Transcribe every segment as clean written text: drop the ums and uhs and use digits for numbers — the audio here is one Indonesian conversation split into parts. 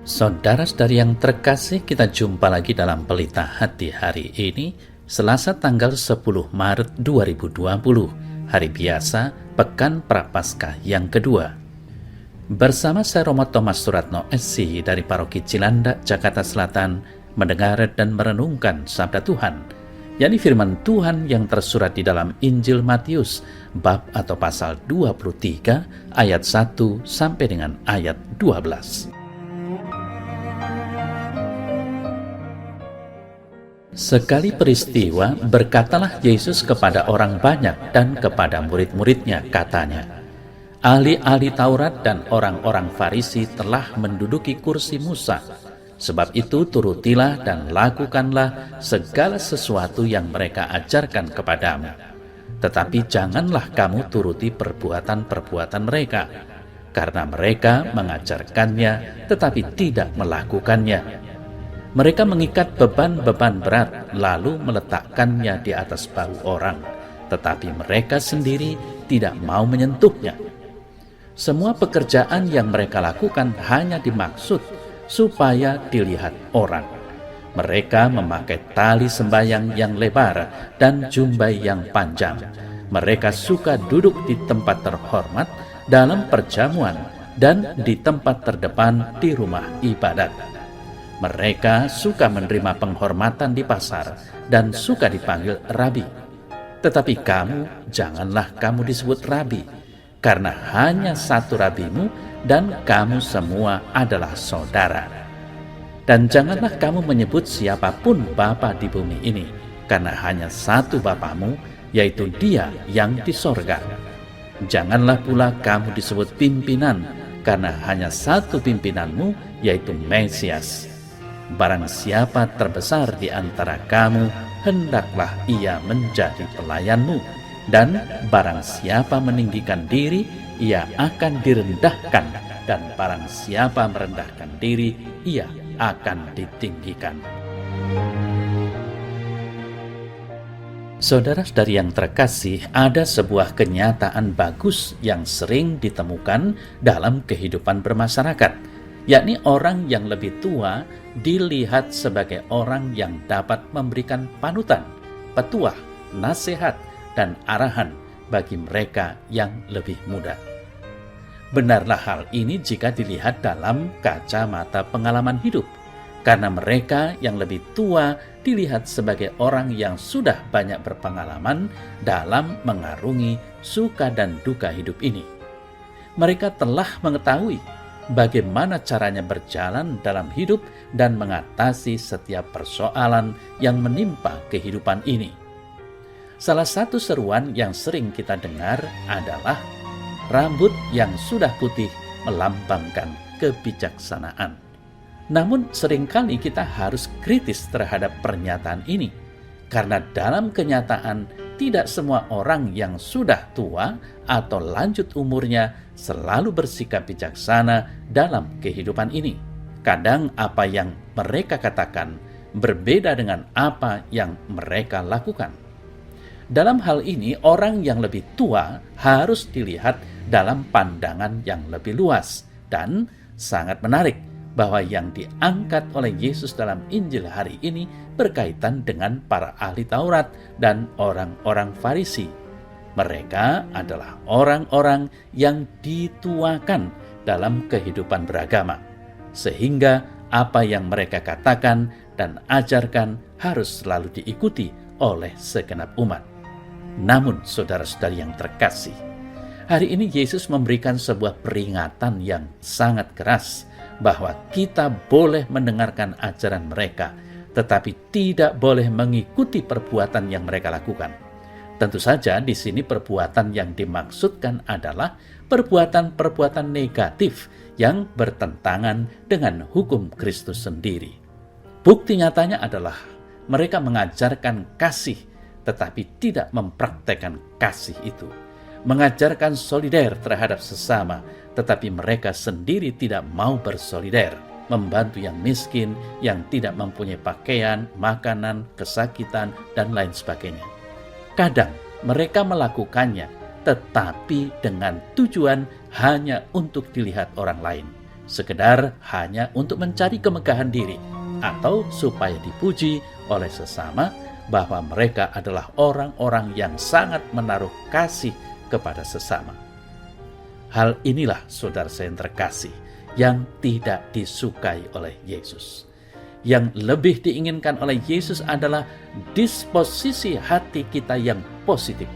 Saudara-saudari yang terkasih, kita jumpa lagi dalam Pelita Hati hari ini, Selasa tanggal 10 Maret 2020, hari biasa, Pekan Prapaskah yang kedua. Bersama saya Romo Thomas Suratno SC dari Paroki Cilandak, Jakarta Selatan, mendengar dan merenungkan Sabda Tuhan, yakni firman Tuhan yang tersurat di dalam Injil Matius, bab atau pasal 23, ayat 1 sampai dengan ayat 12. Sekali peristiwa, berkatalah Yesus kepada orang banyak dan kepada murid-muridnya, katanya, ahli-ahli Taurat dan orang-orang Farisi telah menduduki kursi Musa. Sebab itu turutilah dan lakukanlah segala sesuatu yang mereka ajarkan kepadamu. Tetapi janganlah kamu turuti perbuatan-perbuatan mereka, karena mereka mengajarkannya tetapi tidak melakukannya. Mereka mengikat beban-beban berat, lalu meletakkannya di atas bahu orang, tetapi mereka sendiri tidak mau menyentuhnya. Semua pekerjaan yang mereka lakukan hanya dimaksud supaya dilihat orang. Mereka memakai tali sembahyang yang lebar dan jumbai yang panjang. Mereka suka duduk di tempat terhormat dalam perjamuan dan di tempat terdepan di rumah ibadat. Mereka suka menerima penghormatan di pasar dan suka dipanggil rabi. Tetapi kamu, janganlah kamu disebut rabi, karena hanya satu rabimu dan kamu semua adalah saudara. Dan janganlah kamu menyebut siapapun bapa di bumi ini, karena hanya satu Bapamu, yaitu Dia yang di sorga. Janganlah pula kamu disebut pimpinan, karena hanya satu pimpinanmu, yaitu Mesias. Barang siapa terbesar di antara kamu, hendaklah ia menjadi pelayanmu. Dan barang siapa meninggikan diri, ia akan direndahkan. Dan barang siapa merendahkan diri, ia akan ditinggikan. Saudara-saudari yang terkasih, ada sebuah kenyataan bagus yang sering ditemukan dalam kehidupan bermasyarakat, yakni orang yang lebih tua dilihat sebagai orang yang dapat memberikan panutan, petuah, nasihat, dan arahan bagi mereka yang lebih muda. Benarlah hal ini jika dilihat dalam kacamata pengalaman hidup, karena mereka yang lebih tua dilihat sebagai orang yang sudah banyak berpengalaman dalam mengarungi suka dan duka hidup ini. Mereka telah mengetahui bagaimana caranya berjalan dalam hidup dan mengatasi setiap persoalan yang menimpa kehidupan ini. Salah satu seruan yang sering kita dengar adalah rambut yang sudah putih melambangkan kebijaksanaan. Namun seringkali kita harus kritis terhadap pernyataan ini, karena dalam kenyataan tidak semua orang yang sudah tua atau lanjut umurnya selalu bersikap bijaksana dalam kehidupan ini. Kadang apa yang mereka katakan berbeda dengan apa yang mereka lakukan. Dalam hal ini, orang yang lebih tua harus dilihat dalam pandangan yang lebih luas, dan sangat menarik bahwa yang diangkat oleh Yesus dalam Injil hari ini berkaitan dengan para ahli Taurat dan orang-orang Farisi. Mereka adalah orang-orang yang dituakan dalam kehidupan beragama, sehingga apa yang mereka katakan dan ajarkan harus selalu diikuti oleh segenap umat. Namun, saudara-saudari yang terkasih, hari ini Yesus memberikan sebuah peringatan yang sangat keras bahwa kita boleh mendengarkan ajaran mereka, tetapi tidak boleh mengikuti perbuatan yang mereka lakukan. Tentu saja di sini perbuatan yang dimaksudkan adalah perbuatan-perbuatan negatif yang bertentangan dengan hukum Kristus sendiri. Bukti nyatanya adalah mereka mengajarkan kasih tetapi tidak mempraktekkan kasih itu. Mengajarkan solider terhadap sesama, tetapi mereka sendiri tidak mau bersolider, membantu yang miskin, yang tidak mempunyai pakaian, makanan, kesakitan, dan lain sebagainya. Kadang mereka melakukannya, tetapi dengan tujuan hanya untuk dilihat orang lain. sekedar hanya untuk mencari kemegahan diri atau supaya dipuji oleh sesama bahwa mereka adalah orang-orang yang sangat menaruh kasih kepada sesama. Hal inilah saudara saya yang terkasih, yang tidak disukai oleh Yesus. Yang lebih diinginkan oleh Yesus adalah disposisi hati kita yang positif,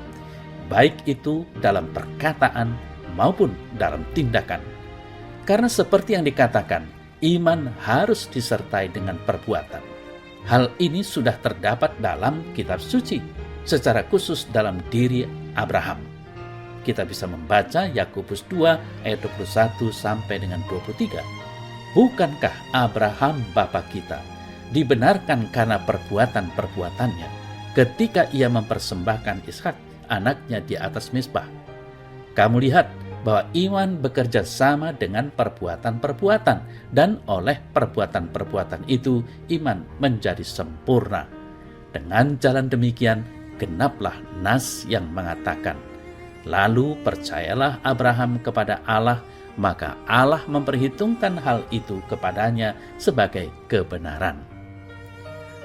baik itu dalam perkataan maupun dalam tindakan. Karena seperti yang dikatakan, iman harus disertai dengan perbuatan. Hal ini sudah terdapat dalam kitab suci, secara khusus dalam diri Abraham. Kita bisa membaca Yakobus 2 ayat 21 sampai dengan 23. Bukankah Abraham bapa kita dibenarkan karena perbuatan-perbuatannya ketika ia mempersembahkan Ishak anaknya di atas mezbah? Kamu lihat bahwa iman bekerja sama dengan perbuatan-perbuatan, dan oleh perbuatan-perbuatan itu iman menjadi sempurna. Dengan jalan demikian genaplah nas yang mengatakan, lalu percayalah Abraham kepada Allah, maka Allah memperhitungkan hal itu kepadanya sebagai kebenaran.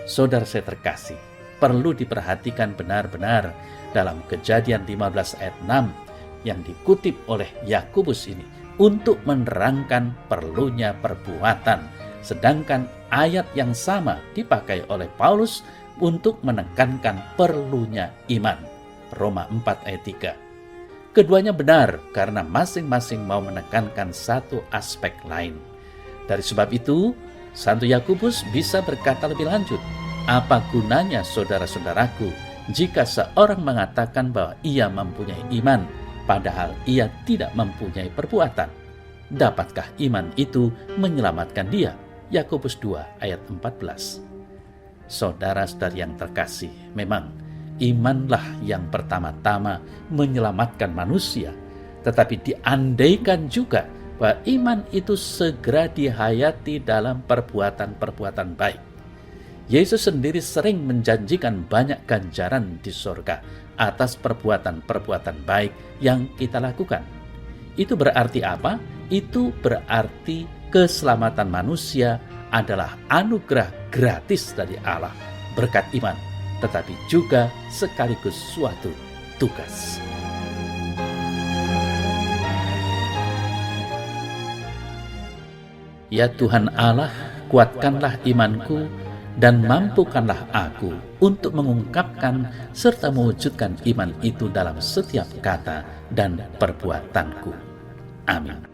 Saudara saya terkasih, perlu diperhatikan benar-benar dalam Kejadian 15 ayat 6 yang dikutip oleh Yakobus ini untuk menerangkan perlunya perbuatan, sedangkan ayat yang sama dipakai oleh Paulus untuk menekankan perlunya iman. Roma 4 ayat 3. Keduanya benar karena masing-masing mau menekankan satu aspek lain. Dari sebab itu, Santo Yakobus bisa berkata lebih lanjut, apa gunanya saudara-saudaraku jika seorang mengatakan bahwa ia mempunyai iman, padahal ia tidak mempunyai perbuatan? Dapatkah iman itu menyelamatkan dia? Yakobus 2 ayat 14. Saudara-saudari yang terkasih, memang imanlah yang pertama-tama menyelamatkan manusia, tetapi diandaikan juga bahwa iman itu segera dihayati dalam perbuatan-perbuatan baik. Yesus sendiri sering menjanjikan banyak ganjaran di surga atas perbuatan-perbuatan baik yang kita lakukan. Itu berarti apa? Itu berarti keselamatan manusia adalah anugerah gratis dari Allah berkat iman, tetapi juga sekaligus suatu tugas. Ya Tuhan Allah, kuatkanlah imanku dan mampukanlah aku untuk mengungkapkan serta mewujudkan iman itu dalam setiap kata dan perbuatanku. Amin.